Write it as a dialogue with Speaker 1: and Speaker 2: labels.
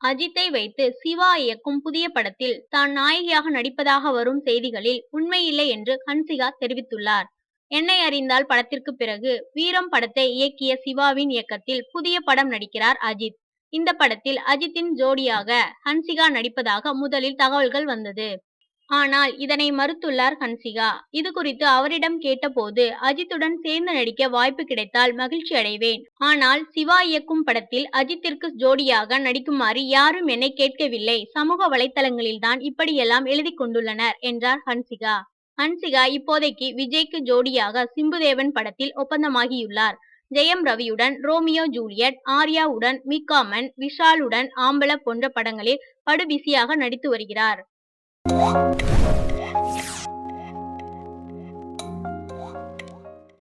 Speaker 1: அஜித்தை வைத்து சிவா இயக்கும் புதிய படத்தில் தான் நாயகியாக நடிப்பதாக வரும் செய்திகளில் உண்மையில்லை என்று ஹன்சிகா தெரிவித்துள்ளார். என்னை அறிந்தால் படத்திற்கு பிறகு வீரம் படத்தை இயக்கிய சிவாவின் இயக்கத்தில் புதிய படம் நடிக்கிறார் அஜித். இந்த படத்தில் அஜித்தின் ஜோடியாக ஹன்சிகா நடிப்பதாக முதலில் தகவல்கள் வந்தது. ஆனால் இதனை மறுத்துள்ளார் ஹன்சிகா. இது குறித்து அவரிடம் கேட்டபோது, அஜித்துடன் சேர்ந்து நடிக்க வாய்ப்பு கிடைத்தால் மகிழ்ச்சி அடைவேன். ஆனால் சிவா இயக்கும் படத்தில் அஜித்திற்கு ஜோடியாக நடிக்குமாறு யாரும் என்னை கேட்கவில்லை. சமூக வலைத்தளங்களில்தான் இப்படியெல்லாம் எழுதி கொண்டுள்ளனர் என்றார் ஹன்சிகா. ஹன்சிகா இப்போதைக்கு விஜய்க்கு ஜோடியாக சிம்புதேவன் படத்தில் ஒப்பந்தமாகியுள்ளார். ஜெயம் ரவியுடன் ரோமியோ ஜூலியட், ஆர்யாவுடன் மிக்காமன், விஷாலுடன் ஆம்பள போன்ற படங்களில் படு பிஸியாக நடித்து வருகிறார்.